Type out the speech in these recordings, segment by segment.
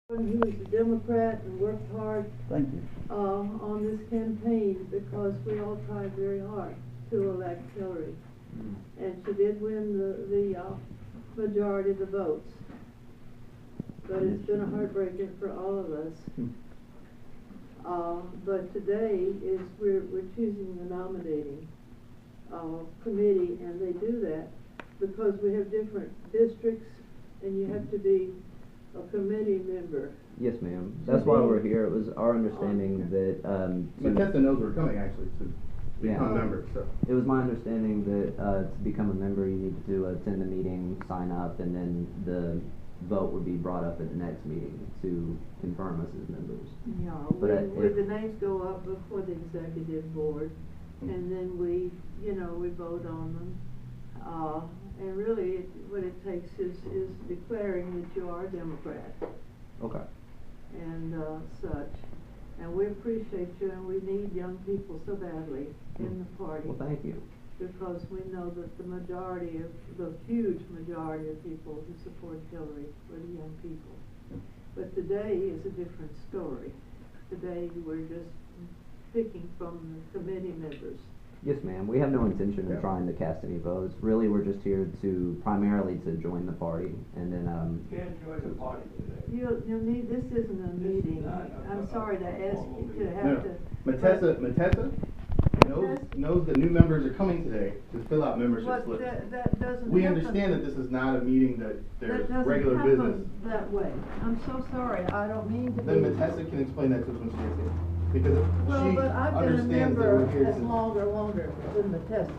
Who is a Democrat and worked hard Thank you. on this campaign, because we all tried very hard to elect Hillary. And she did win the majority of the votes. But it's been a heartbreaker for all of us. But today is we're choosing the nominating committee, and they do that because we have different districts, and you have to be a committee member. Yes, ma'am. That's why we're here. It was our understanding that Bethesda knows we're coming actually to become members. So it was my understanding that to become a member, you need to attend the meeting, sign up, and then the vote would be brought up at the next meeting to confirm us as members. Yeah, But the names go up before the executive board, and then we vote on them. And really, what it takes is declaring that you are a Democrat. Okay. And such. And we appreciate you, and we need young people so badly in the party. Well, thank you. Because we know that the huge majority of people who support Hillary were the young people. But today is a different story. Today we're just picking from the committee members. Yes, ma'am. We have no intention of trying to cast any votes. Really, we're just here to primarily to join the party, and then You can't join the party today. You'll need. This isn't a meeting. I'm sorry to ask you to have to. Matessa knows that new members are coming today to fill out membership slips. That doesn't. We happen. understand that this is not a meeting that there's That regular doesn't happen business. that way. I'm so sorry. I don't mean to Then be. Matessa can explain that to us when she gets here, because Well, she but I've been a understands that member we're here as to. longer than Matessa.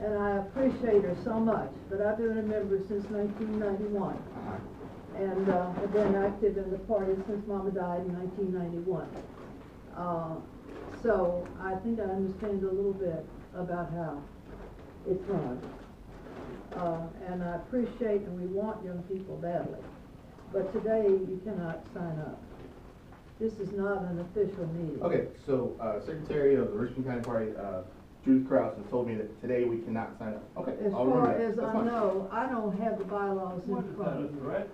And I appreciate her so much, but I've been a member since 1991. And I've been active in the party since Mama died in 1991. So I think I understand a little bit about how it's run. And I appreciate and we want young people badly. But today you cannot sign up. This is not an official meeting. Okay, so Secretary of the Richmond County Party, Judith Krause, has told me that today we cannot sign up. Okay, As I'll far remember that. as That's I fine. know, I don't have the bylaws in What is that, front a of me. threat?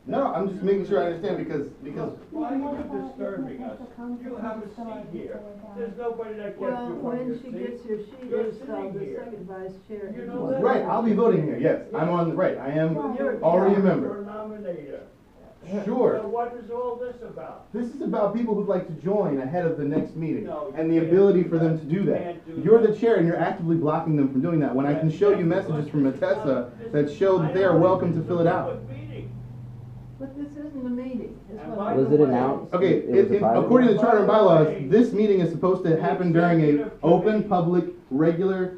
No, I'm just making sure I understand because Why are you disturbing us? You have a seat here. There's nobody that gets you Well, from when your she seat. gets here, she You're is sitting the here. second vice chair. You know that? right, I'll be voting here. Yes, I'm on. Right, I am You're- already a You're member. a nominator. Sure. So what is all this about? This is about people who'd like to join ahead of the next meeting, No, you and the can't ability do for that. them to do You that. can't do You're that. the chair, and you're actively blocking them from doing that. When I can show you messages from Matessa that show that they are welcome to fill it out. But this isn't a meeting. is And what by I'm Was it saying. announced? Okay, It was a private according to the meeting? charter and bylaws, this meeting is supposed to happen during a open, public, regular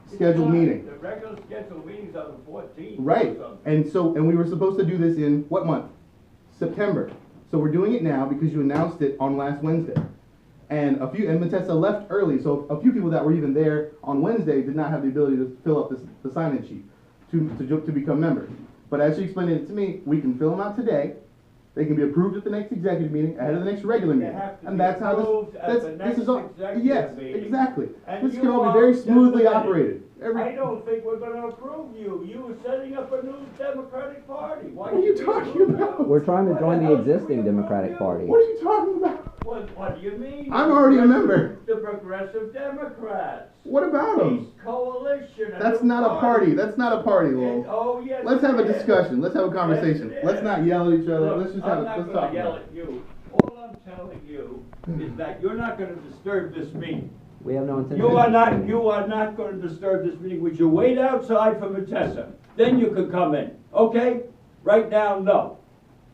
scheduled meeting. The regular scheduled meetings are the 14th. Right, and we were supposed to do this in what month? September. So we're doing it now because you announced it on last Wednesday. And Matessa left early, so a few people that were even there on Wednesday did not have the ability to fill up the sign-in sheet to become members. But as she explained it to me, we can fill them out today. They can be approved at the next executive meeting, ahead of the next regular They meeting. have to And be that's how approved at the this next is all, executive yes, meeting. exactly. And This you can all are be very just smoothly a minute. operated. I don't think we're gonna approve you. You were setting up a new Democratic Party. Why What are you should we talking approve about? you? We're trying to Why join the the hell should we existing approve Democratic you? Party. What are you talking about? What do you mean? I'm already a member. The Progressive Democrats. What about them? Peace Coalition. That's not a party. That's not a party, Lowell. Oh, yes. Let's have a it is. discussion. Let's have a conversation. Yes, it Let's is. not yell at each other. Look, Let's just I'm let's not talk gonna yell about it. at you. All I'm telling you is that you're not gonna disturb this meeting. We have no intention. You are not gonna disturb this meeting. Would you wait outside for Matessa? Then you could come in, okay? Right now, no.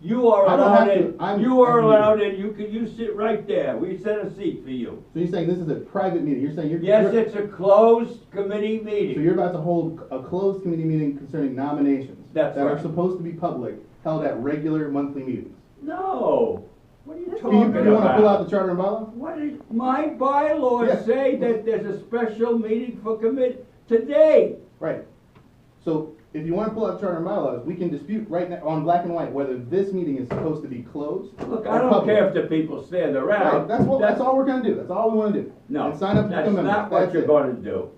You are I don't have allowed to. in, you are allowed in, you sit right there. We set a seat for you. So you're saying this is a private meeting? You're saying Yes, it's a closed committee so meeting. you're about to hold a closed committee meeting concerning nominations That's that are right. supposed to be public, held at regular monthly meetings. No. What are you Do you talking want to pull out about? the charter and bylaws? My bylaws Yes. say that there's a special meeting for committee today. Right. So if you want to pull out charter and bylaws, we can dispute right now on black and white whether this meeting is supposed to be closed. Look, or I don't public. care if the people stand around. Right. That's all we're gonna do. That's all we want to do. No, And sign up to that's become members. not what That's you're it. gonna do.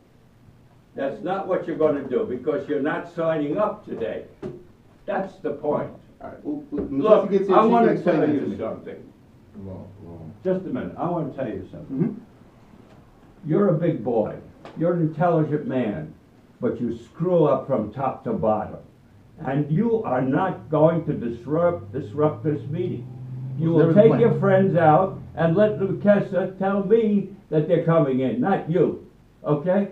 That's not what you're gonna do, because you're not signing up today. That's the point. All right, well, when Look, Jesse gets here, I she want can to explain tell that to you me. something. Just a minute, I want to tell you something. Mhm. You're a big boy, you're an intelligent man, but you screw up from top to bottom. And you are not going to disrupt this meeting. You There will was a take plan. your friends out and let Lucchesa tell me that they're coming in, not you, okay?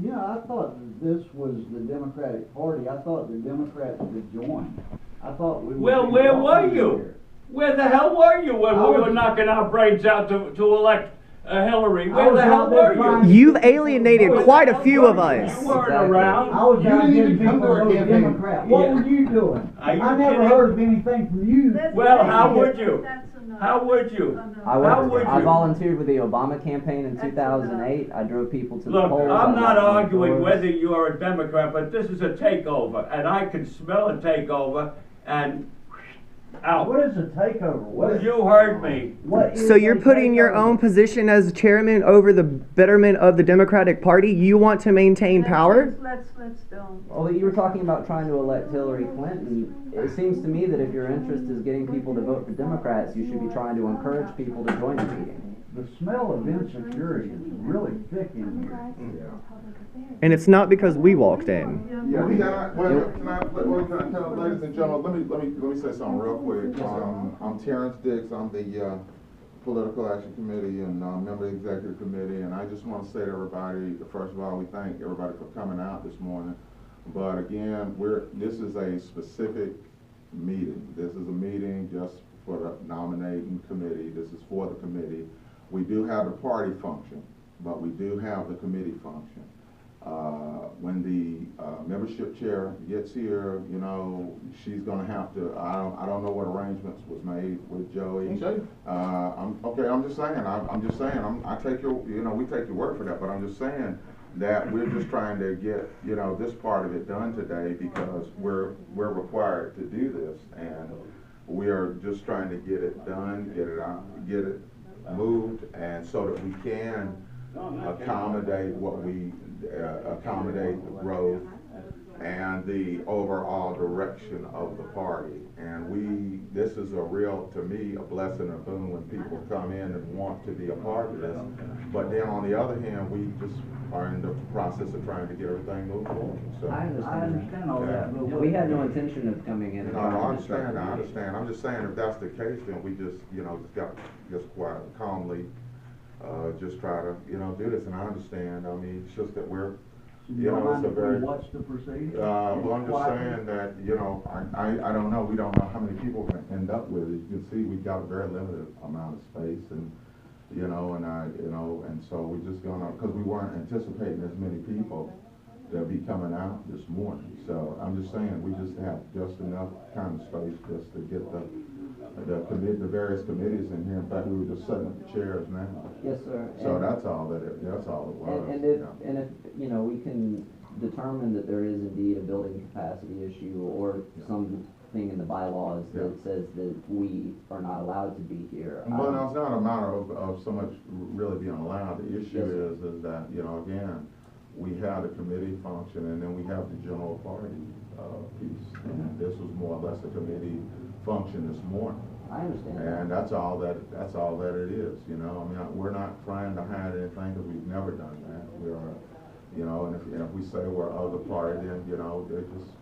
Yeah, I thought that this was the Democratic Party. I thought the Democrats would join. I thought we would. Well, be where were welcome you? here. Where the hell were you when I we was- were knocking our brains out to elect Hillary? I Where was the hell out there were trying you? to- You've alienated Where the quite a hell few were of you? us. You weren't Exactly. around. I was You out didn't getting even come people to our to vote campaign. Democrat. What Yeah. were you doing? Are you I never kidding? heard of anything from you. Well, how would you? That's enough. How would you? Enough. How would I you? volunteered with the Obama campaign in That's 2008. I drove people to the Look, polls. I'm I not knocked on arguing doors. whether you are a Democrat, but this is a takeover, and I can smell a takeover, and out. What is a takeover? What is, You heard me. what is So you're a putting your takeover? own position as chairman over the betterment of the Democratic Party? You want to maintain power? Let's don't. Well, you were talking about trying to elect Hillary Clinton. It seems to me that if your interest is getting people to vote for Democrats, you should be trying to encourage people to join the meeting. The smell of insecurity is really thick in here. And it's not because we walked in. Yeah, can I tell, ladies and gentlemen, let me say something real quick. I'm Terrence Dix, I'm the, Political Action Committee and, member of the Executive Committee, and I just want to say to everybody, first of all, we thank everybody for coming out this morning. But again, this is a specific meeting. This is a meeting just for the nominating committee. This is for the committee. We do have the party function, but we do have the committee function. When the membership chair gets here, you know, she's gonna have to, I don't know what arrangements was made with Joey. I'm just saying, I take your, we take your word for that, but I'm just saying that we're just trying to get, this part of it done today because we're required to do this, and we are just trying to get it done, get it out, get it moved, and so that we can accommodate accommodate the growth and the overall direction of the party. And this is to me, a blessing and a boon when people come in and want to be a part of this. But then on the other hand, we just are in the process of trying to get everything moved forward. So, I understand all that, but We had no intention of coming in. and no, trying I to disrupt understand, the I meeting. understand. I'm just saying if that's the case, then we just, just quiet, calmly, just try to, do this. And I understand, I mean, it's just that we're, you don't mind it's a if we very, watch the proceedings? well, I'm just Quietly? saying that, I don't know, we don't know how many people we're gonna end up with. As you can see, we've got a very limited amount of space and, and so we're just gonna, cause we weren't anticipating as many people that'll be coming out this morning. So I'm just saying, we just have just enough kind of space just to get the various committees in here. In fact, we were just setting up the chairs now. Yes, sir. So And- that's all it was. And if we can determine that there is indeed a building capacity issue or something in the bylaws that says that we are not allowed to be here. Well, no, it's not a matter of so much really being allowed. The issue Yes, sir. is that, again, we have the committee function and then we have the general party piece. And this was more or less a committee function this morning. I understand that. And that's all that it is, I mean, we're not trying to hide anything because we've never done that. We are, and if we say we're of the party, then, they're just,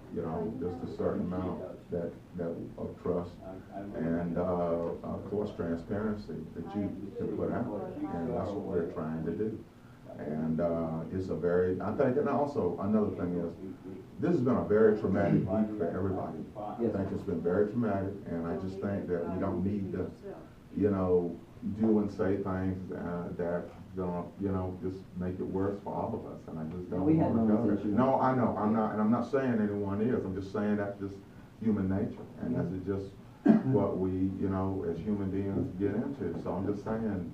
just a certain amount that of trust and, of course, transparency that you can put out. And that's what we're trying to do. And, I think, and also another thing is, this has been a very traumatic week for everybody. Yes. I think it's been very traumatic, and I just think that we don't need to, do and say things that gonna, just make it worse for all of us. And I just don't We had want to no go there. intention. No, I know, I'm not saying anyone is. I'm just saying that's just human nature, and that's just what we, as human beings get into. So I'm just saying,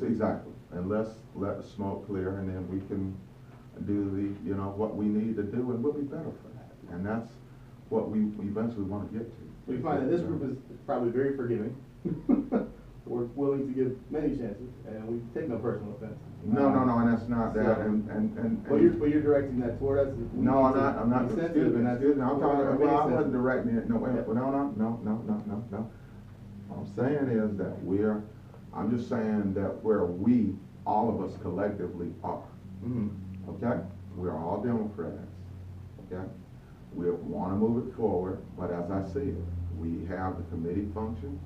exactly, and let's let the smoke clear, and then we can do what we need to do, and we'll be better for that. And that's what we eventually want to get to. We find that this group is probably very forgiving. we're willing to give many chances, and we take no personal offense. No, and that's not that, and. But you're directing that toward us. No, I'm not, Be excuse sensitive, and me, that's. I'm talking, well, I wasn't sensitive. directing it, no, wait, no. What I'm saying is that I'm just saying that where we, all of us collectively are, Mhm. okay? We're all Democrats, okay? We wanna move it forward, but as I said, we have the committee function,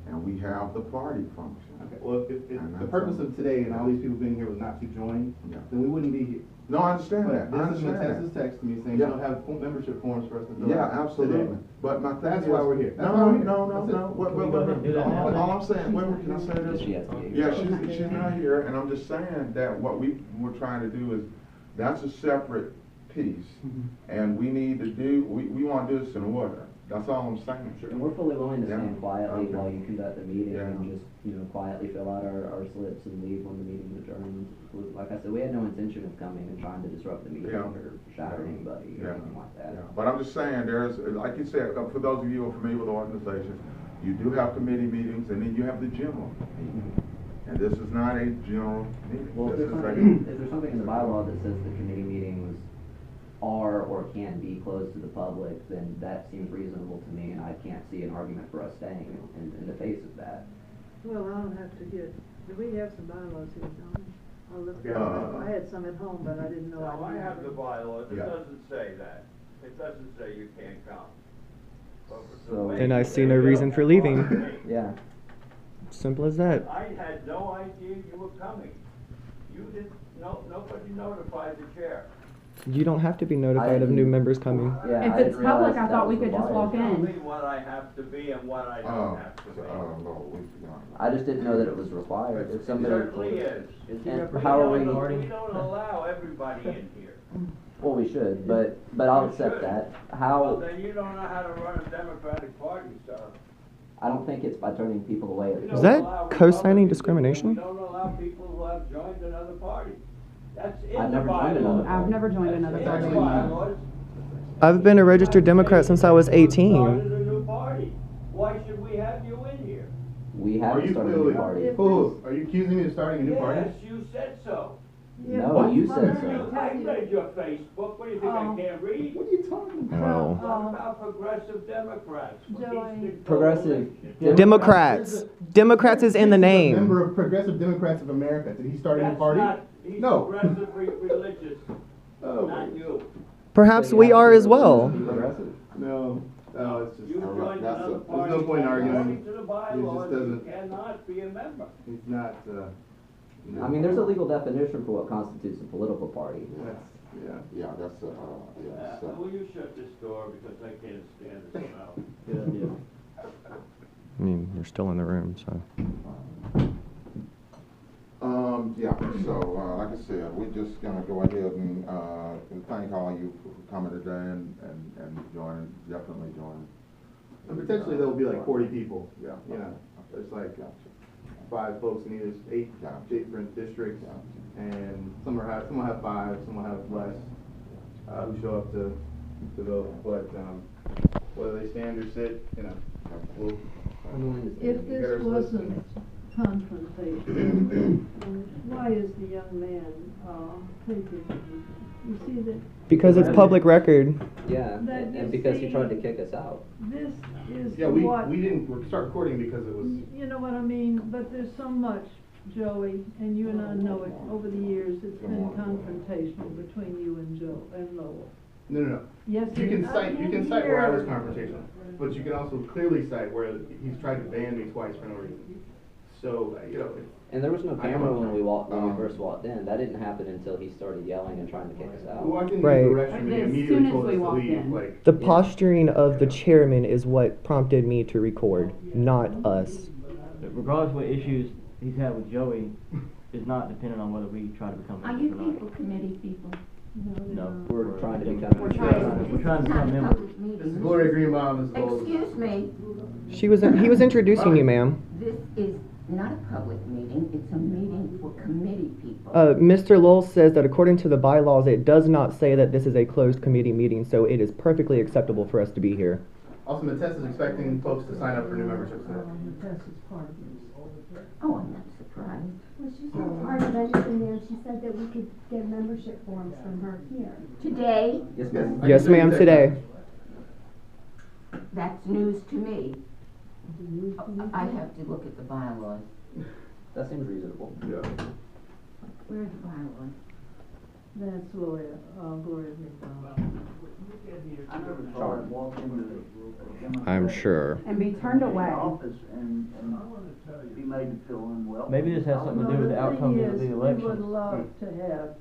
and we have the party function. Okay, well, if And the that's purpose all. of today and all these people being here was not to join, Yeah. then we wouldn't be here. No, I understand But that, I this is understand Matessa's that. text to me saying Yeah. she'll have membership forms for us to fill out. Yeah, absolutely, today. but my thing That's is. why we're here. That's why No, we're here. no, That's it. wait, Can we go ahead and do that now? all I'm saying, wait, can I say this? She has to be Yeah, here. she's not here, and I'm just saying that what we're trying to do is, that's a separate piece, and we need to do, we wanna do this in order, that's all I'm saying. And we're fully willing to Yeah. stand quietly Okay. while you conduct the meeting Yeah. and just, quietly fill out our slips and leave when the meeting's adjourned. Like I said, we had no intention of coming and trying to disrupt the meeting Yeah. or shatter anybody or Yeah. anything like that. Yeah. But I'm just saying, there's, like you said, for those of you who are familiar with the organization, you do have committee meetings, and then you have the general meeting. And this is not a general meeting. Well, if This there's is something in the bylaw that says the committee meetings are or can be closed to the public, then that seems reasonable to me, and I can't see an argument for us staying in the face of that. Well, I don't have to get, do we have some bylaws here, don't we? I'll look, Yeah. I had some at home, but I didn't know I No, I needed have the them. bylaws, it Yeah. doesn't say that. It doesn't say you can't come. But the So- way Then I you see did no it reason for leaving. on me, Yeah. Simple as that. I had no idea you were coming. You didn't, nobody notified the chair. You don't have to be notified of new members coming. Yeah, If I it's didn't realize public, I that thought we was could just the walk bylaw. Tell in. me what I have to be and what I don't have to be. Lord, I just didn't know that it was required. If It somebody. certainly is. And how are we? We don't allow everybody in here. Well, we should, but I'll You accept should. that. Well, How? then you don't know how to run a Democratic Party, sir. I don't think it's by turning people away. We Is don't that allow co-signing Republicans, discrimination? We don't allow people who have joined another party. That's in I've the never joined bylaws. another I've never joined another That's in party. the bylaws. I've been a registered Democrat since I was 18. Started a new party. Why should we have you in here? We Are haven't you started a clearly, new party. Who? Are you accusing me of starting a new party? Yes, you said so. Yeah, No, but you my said mother so. will I tell you- read your Facebook. What do you think, I can't read? What are you talking about? Well, What about progressive Democrats? Joey. Progressive Democrats. Democrats is in the He's a name. member of Progressive Democrats of America. Did he start a new That's party? not, he's No. progressive religious, Oh, not you. Perhaps we are as well. Progressive. no, it's just, You joined that's another a- party. there's no point in arguing. According to the bylaws, you doesn't- cannot be a member. it's not, I mean, there's a legal definition for what constitutes a political party. that's, yeah. Yeah, that's, so. Will you shut this door because I can't stand this smell? I mean, you're still in the room, so. Yeah, so, like I said, we're just gonna go ahead and, thank all you for coming today and joining, definitely joining. And potentially there'll be like 40 people, Yeah. you know, there's like 5 folks in either 8 Gotcha. different districts, and some will have 5, some will have less, who show up to vote, but, whether they stand or sit, you know, we'll. If this wasn't confrontation, why is the young man, taking, you see that Because it's public record. Yeah, That and you because he see- tried to kick us out. this is Yeah, what. we didn't start recording because it was, You know what I mean, but there's so much, Joey, and you and I know it, over the years, it's been confrontational between you and Joe, and Lowell. no. Yes, You can I cite, can where I was hear- confrontational, but you can also clearly cite where he's tried to ban me twice for no reason. So, you know, And there was no I camera know. when we first walked in. That didn't happen until he started yelling and trying to kick us we out. walked into Right. the restroom and he As immediately soon as told us we to walked leave, in. like. The Yeah. posturing of the chairman is what prompted me to record, not us. Regardless of what issues he's had with Joey, is not dependent on whether we try to become Are members you or not. people committee people? No. We're trying to become. We're trying We're trying to become It's not a members. public meeting. This is Gloria Greenbaum, this is Gold. Excuse me, He was introducing you, ma'am. this is not a public meeting, it's a meeting for committee people. Mr. Lowell says that according to the bylaws, it does not say that this is a closed committee meeting, so it is perfectly acceptable for us to be here. Also, Matess is expecting folks to sign up for new memberships today. Tess is part of this. Oh, I'm not surprised. When she saw part of everything there, she said that we could get membership forms from her here. Today, Yes, ma'am. Yes, ma'am, today. that's news to me. I have to look at the bylaws. That seems reasonable. Yeah. Where's the bylaws? That's Gloria McDonald. I never saw her walk into the Democratic I'm sure. And be turned away. office and be made to feel unwelcome. Maybe this has something to do with the outcome of the We would election. love to have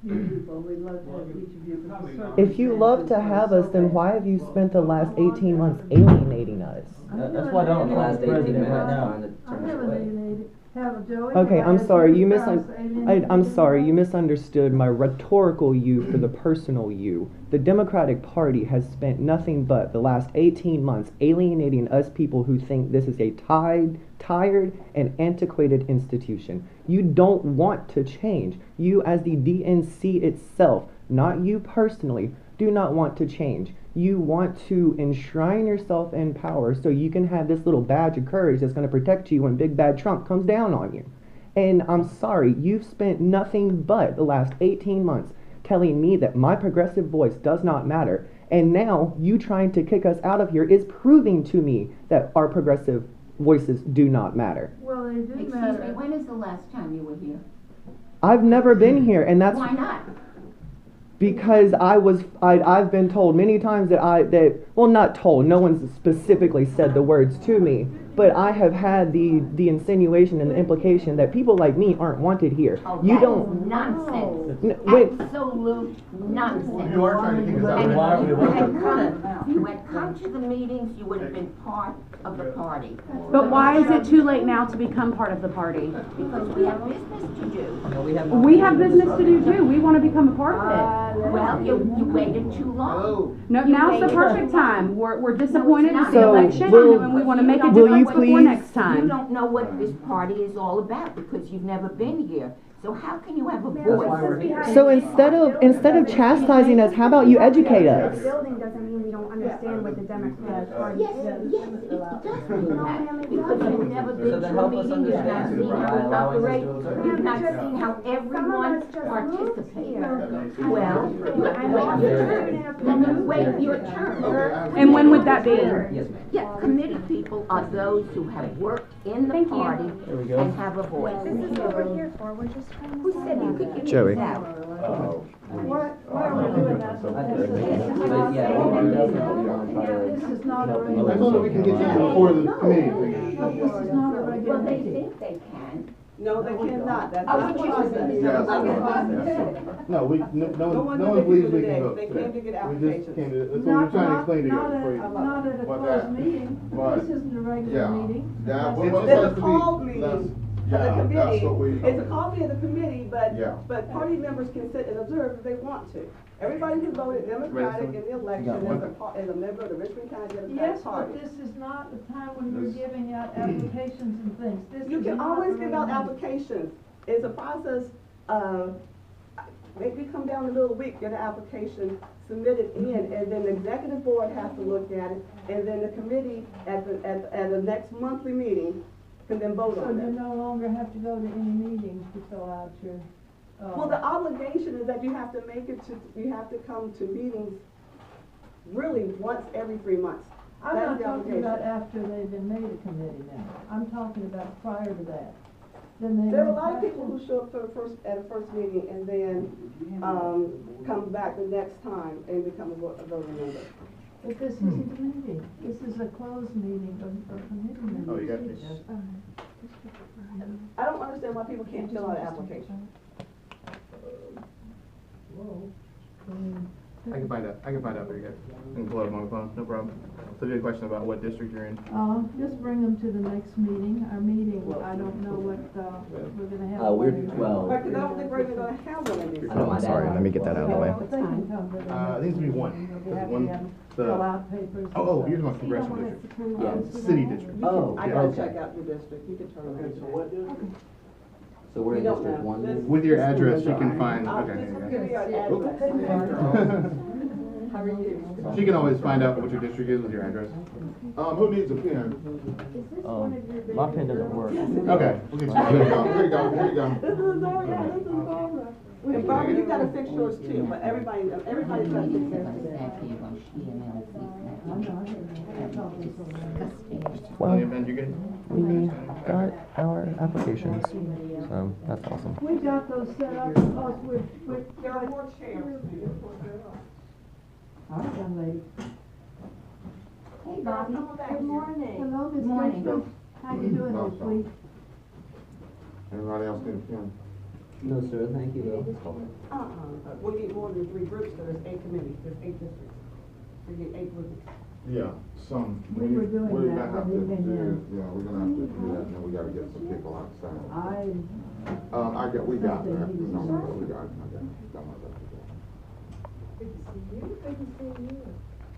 you people, we'd love to have each of you. because the If you love to have us, then why have you spent the last 18 months alienating us? That's why I don't In the know last the 18 president minutes, right now. trying to I turn us haven't away. alienated, have Joey. Okay, have I I'm had sorry. you You guys I'm alienated? sorry. You misunderstood my rhetorical you for the personal you. The Democratic Party has spent nothing but the last 18 months alienating us people who think this is a tired and antiquated institution. You don't want to change. You, as the DNC itself, not you personally, do not want to change. You want to enshrine yourself in power so you can have this little badge of courage that's going to protect you when Big Bad Trump comes down on you. And I'm sorry, you've spent nothing but the last 18 months telling me that my progressive voice does not matter. And now you trying to kick us out of here is proving to me that our progressive voices do not matter. Well, they do Excuse me, matter. when is the last time you were here? I've never been here, and that's Why not? because I've been told many times well, not told, no one's specifically said the words to me, but I have had the insinuation and the implication that people like me aren't wanted here. Oh, You that don't. is nonsense. Wait. Absolute nonsense. You are trying to kick us out. And Why are we if you had come to the meetings, you would have been part of the party. But why is it too late now to become part of the party? Because we have business to do. No, we have. We have business to do too. We want to become a part of it. Well, you waited too long. No, now's the perfect time. We're disappointed in the So, election and we want to make a will you difference before please- next You time. don't know what this party is all about because you've never been here. So how can you have a That's why voice? we're here. So instead of chastising us, how about you educate us? Building doesn't mean we don't understand what the Democratic Party Yes, is. yes, it does mean that, because you've never So been then to a help us meeting, you've not understand seen by how it allowing us operates, to observe. you've not seen how everyone participates. Well, you have to wait your turn, then you wait your turn. And when would that be? Yes, ma'am. Yeah, committee people are those who have worked in the Thank you. party There we go. and have a voice. This is what we're here for, we're just trying to. Who said you could get Joey. these out? Why are we doing that? I This think- is but not- yeah, we definitely want to try to. This is not a help them. regular. I told her we can get you before the committee. But this is not a regular Well, they meeting. think they can. No, they cannot, that's Oh, not but you what said I it's Yes. not. No, no one knows believes they we can can do vote today. They today. came to get We just applications. came to, that's what we're trying to explain to you before you. Not at a But closed that- meeting. but- This isn't a regular Yeah. meeting. That, It what just has There's to a be- call meeting of the Yeah, that's committee, what we. it's a call meeting of the committee, Yeah. but party members can sit and observe if they want to. Everybody who voted Democratic in the election is a member of the Richmond County Democratic Yes, Party. but this is not the time when we're giving out applications and things. This You is can not always the give out regular- applications. It's a process of, maybe come down the middle of the week, get an application submitted in, and then the executive board has to look at it, and then the committee at the next monthly meeting can then vote So on you it. no longer have to go to any meetings to fill out your, Well, the obligation is that you have to you have to come to meetings really once every 3 months. I'm That's not the talking about obligation. after they've been made a committee now. I'm talking about prior to that. Then they There are a don't lot of have people to- who show up at a first meeting and then, come back the next time and become a voting member. But this isn't a meeting. This is a closed meeting of committee members. Oh, you got this? I don't understand why people can't fill out an application. I can find out for you guys. I can pull it up on my phone, no problem. So if you have a question about what district you're in. Just bring them to the next meeting. Our meeting, I don't know what, we're gonna have. We're one. 12. Right, because I don't think we're even gonna have one of these. I know my dad. Sorry, let me get that out of the way. But they can come to the I think it's gonna be one. meeting. Because They'll one, have to the, fill out papers. and oh, stuff. here's my congressional district. Yeah. City district. Oh, I gotta okay. check out your district, you can turn around. So what district? So we're in We don't District know. 1. With your address, you can find, I'll okay. just give you your address. How How are you? She can always find out what your district is with your address. Who needs a pen? My pen doesn't work. Okay, we'll get you. Here you go, here you go, here you go. This is Barbara. And Barbara, you gotta fix yours too, but everybody's gotta fix theirs today. Well, And you can. we got our applications, so that's awesome. We got those set up because There are more chairs. All right, young lady. Hey, Bobby. Good morning. Hello, Miss Morning. Jessica. How you doing, No, Miss Lee? Anybody else need a pen? No, sir, thank you, though. We need more than 3 groups, so there's 8 committees, there's 8 districts. We need 8 groups. Yeah, some. We were doing we're that gonna have when to we came do- in. Yeah, we're gonna have to do that, and then we gotta get some people outside. We got that, no, we got, I got my stuff. Good to see you. Good to see you.